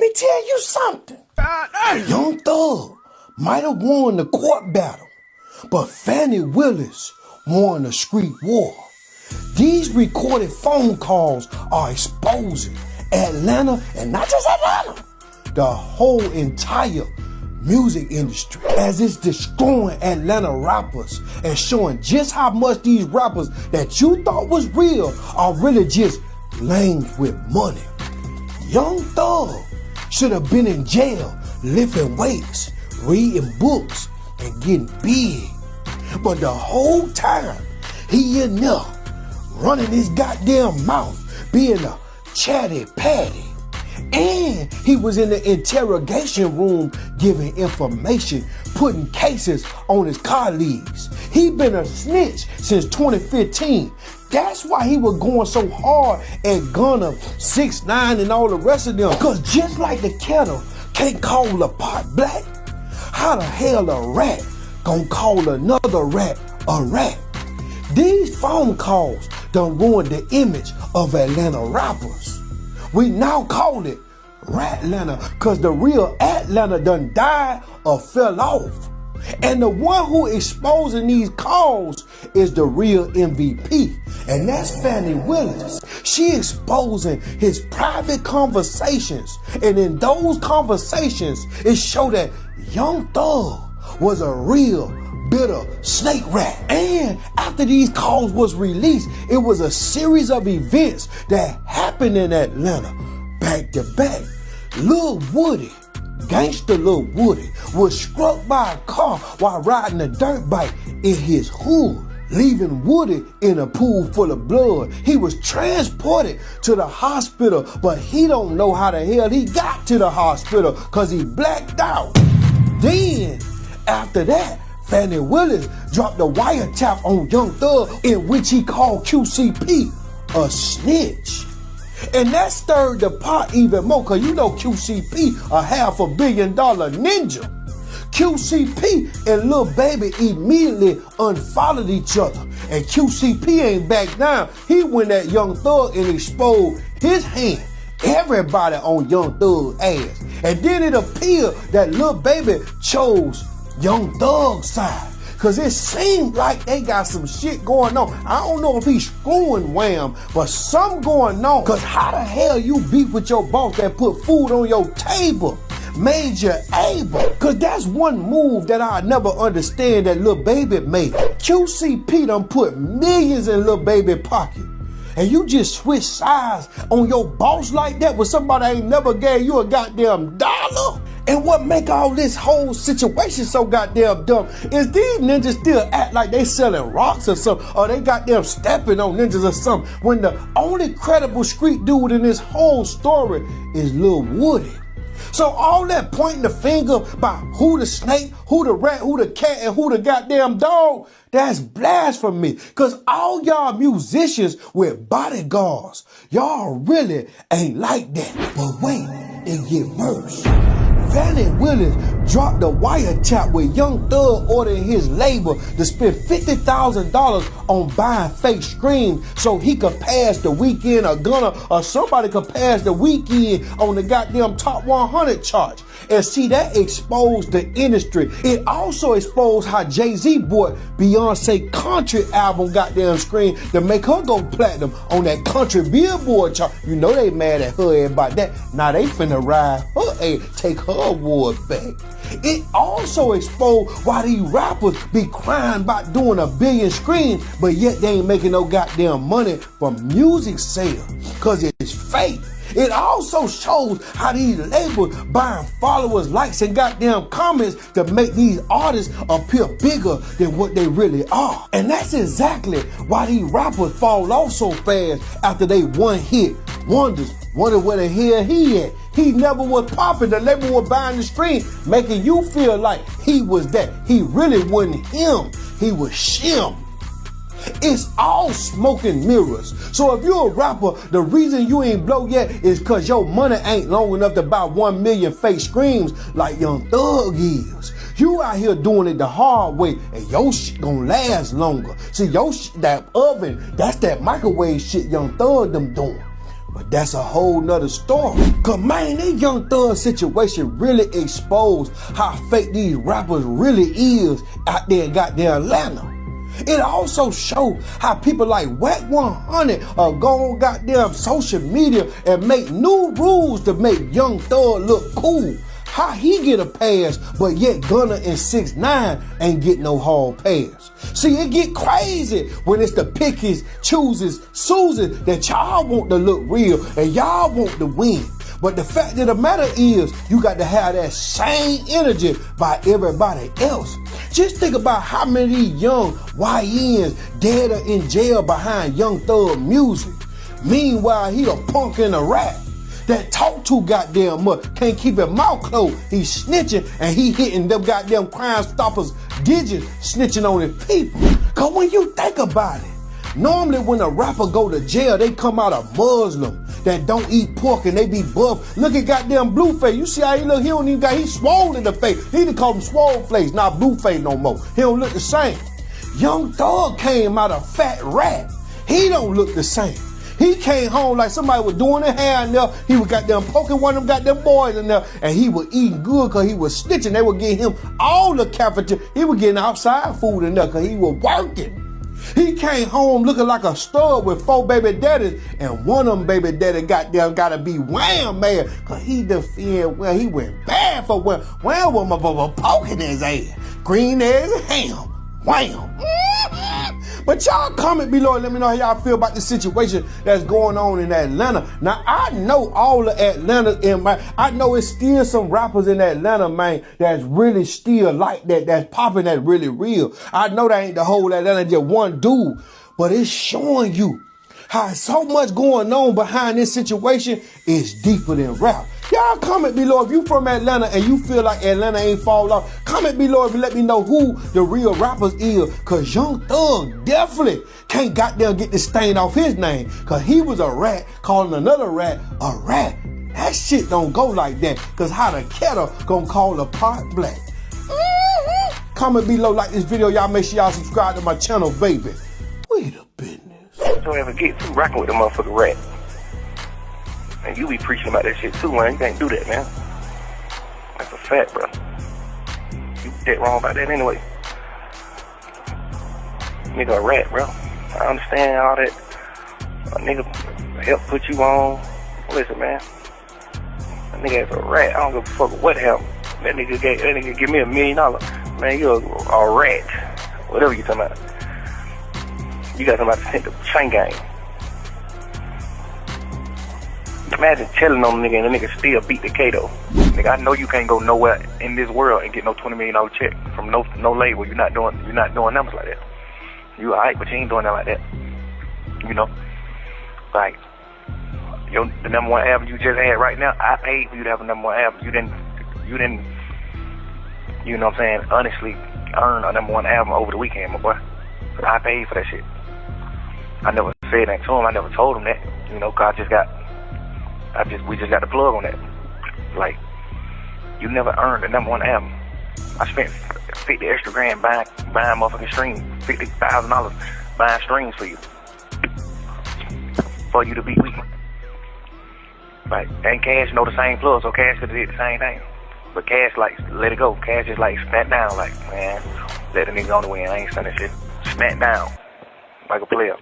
me tell you something. Young Thug might have won the court battle, but Fannie Willis won the street war. These recorded phone calls are exposing Atlanta, and not just Atlanta, the whole entire music industry, as it's destroying Atlanta rappers and showing just how much these rappers that you thought was real are really just lames with money. Young Thug should have been in jail lifting weights, reading books, and getting big. But the whole time he in there running his goddamn mouth, being a chatty patty. And he was in the interrogation room giving information, putting cases on his colleagues. He been a snitch since 2015. That's why he was going so hard at Gunna, 6ix9ine, and all the rest of them. Cause just like the kettle can't call a pot black, how the hell a rat gonna call another rat a rat? These phone calls done ruined the image of Atlanta rappers. We now call it Ratlanta, cause the real Atlanta done died or fell off. And the one who exposing these calls is the real MVP, and that's Fannie Willis. She exposing his private conversations, and in those conversations, it showed that Young Thug was a real bitter snake rat. And after these calls was released, it was a series of events that happened in Atlanta back to back. Lil Woody, gangster Lil Woody, was struck by a car while riding a dirt bike in his hood, leaving Woody in a pool full of blood. He was transported to the hospital, but he don't know how the hell he got to the hospital cause he blacked out. Then, after that, Fannie Willis dropped a wiretap on Young Thug in which he called QCP a snitch. And that stirred the pot even more, cause you know QCP a $500 million ninja. QCP and Lil Baby immediately unfollowed each other, and QCP ain't back down. He went at Young Thug and exposed his hand, everybody on Young Thug's ass. And then it appeared that Lil Baby chose Young Thug's side, cause it seemed like they got some shit going on. I don't know if he's screwing Wham, but something going on. Cause how the hell you beef with your boss that put food on your table, made you able? Cause that's one move that I never understand that Lil Baby made. QCP done put millions in Lil Baby pocket, and you just switch sides on your boss like that with somebody ain't never gave you a goddamn dollar? And what make all this whole situation so goddamn dumb is these ninjas still act like they selling rocks or something, or they goddamn stepping on ninjas or something, when the only credible street dude in this whole story is Lil Woody. So all that pointing the finger about who the snake, who the rat, who the cat, and who the goddamn dog, that's blasphemy. Cause all y'all musicians with bodyguards, y'all really ain't like that. But wait, it get worse. Fannie Willis dropped the wiretap with Young Thug ordering his label to spend $50,000 on buying fake screams so he could pass the weekend, or Gunna or somebody could pass the weekend on the goddamn top 100 chart. And see, that exposed the industry. It also exposed how Jay-Z bought Beyonce country album goddamn screen to make her go platinum on that country Billboard chart. You know they mad at her about that. Now they finna ride her and take her award back. It also exposed why these rappers be crying about doing 1 billion streams, but yet they ain't making no goddamn money from music sales, cause it's fake. It also shows how these labels buying followers, likes, and goddamn comments to make these artists appear bigger than what they really are. And that's exactly why these rappers fall off so fast after they one hit wonders. Wonder where the hell he at. He never was popping. The label was buying the stream, making you feel like he was that. He really wasn't him. He was shim. It's all smoke and mirrors. So if you're a rapper, the reason you ain't blow yet is cause your money ain't long enough to buy 1 million fake screams like Young Thug is. You out here doing it the hard way, and your shit gonna last longer. See, your shit, that oven, that's that microwave shit Young Thug them doing. But that's a whole nother story. Cause man, this Young Thug situation really exposed how fake these rappers really is out there in goddamn Atlanta. It also showed how people like Whack 100 are go on goddamn social media and make new rules to make Young Thug look cool. How he get a pass, but yet Gunna and 6ix9ine ain't get no hard pass. See, it get crazy when it's the pickies, chooses, Susan that y'all want to look real and y'all want to win. But the fact of the matter is, you got to have that same energy by everybody else. Just think about how many young YNs dead or in jail behind Young Thug music. Meanwhile, he a punk and a rat that talk too goddamn much, can't keep his mouth closed. He's snitching and he hitting them goddamn Crime Stoppers digits, snitching on his people. Cause when you think about it, normally when a rapper go to jail, they come out a Muslim that don't eat pork and they be buff. Look at goddamn Blueface. You see how he look? He don't even got, he swole in the face. He done call him swole face, not Blueface no more. He don't look the same. Young Thug came out a fat rat. He don't look the same. He came home like somebody was doing their hair in there. He was goddamn poking one of them goddamn boys in there, and he was eating good because he was snitching. They were getting him all the cafeteria. He was getting outside food in there because he was working. He came home looking like a stud with 4 baby daddies, and one of them baby daddy goddamn gotta be Wham man, cause he defend well, he went bad for Wham. Wham was motherfucker poking his ass. Green eggs and ham. Wham. But y'all comment below and let me know how y'all feel about the situation that's going on in Atlanta. Now, I know all of Atlanta, I know it's still some rappers in Atlanta, man, that's really still like that, that's popping, that really real. I know that ain't the whole Atlanta, just one dude, but it's showing you how so much going on behind this situation is deeper than rap. Y'all comment below if you from Atlanta and you feel like Atlanta ain't fall off. Comment below if you let me know who the real rappers is. Cause Young Thug definitely can't goddamn get this stain off his name. Cause he was a rat calling another rat a rat. That shit don't go like that. Cause how the kettle gonna call the pot black. Comment below, like this video. Y'all make sure y'all subscribe to my channel, baby. Wait a business. Don't ever get too rocking with the motherfucking rat. And you be preaching about that shit too, man. You can't do that, man. That's a fact, bro. You dead wrong about that anyway. Nigga a rat, bro. I understand all that. A nigga help put you on. Listen, man. A nigga is a rat. I don't give a fuck what happened. That nigga give me $1 million. Man, you a rat. Whatever you talking about. You got somebody to send the chain gang. Imagine telling on the nigga and the nigga still beat the Kato. Nigga, I know you can't go nowhere in this world and get no $20 million check from no label. You're not doing numbers like that. You alright, but you ain't doing that like that. You know? Like, the #1 album you just had right now, I paid for you to have a #1 album. You didn't, you know what I'm saying, honestly earn a #1 album over the weekend, my boy. I paid for that shit. I never said that to him. I never told him that, you know, cause we just got the plug on that. Like, you never earned a #1 album. I spent 50 extra grand buying motherfucking streams, $50,000 buying streams for you, for you to be weak. Like, and Cash know the same plug, so Cash could've did the same thing. But Cash like, let it go. Cash just like smack down, like, man, let the nigga on the way. I ain't saying that shit. Smack down, like a player.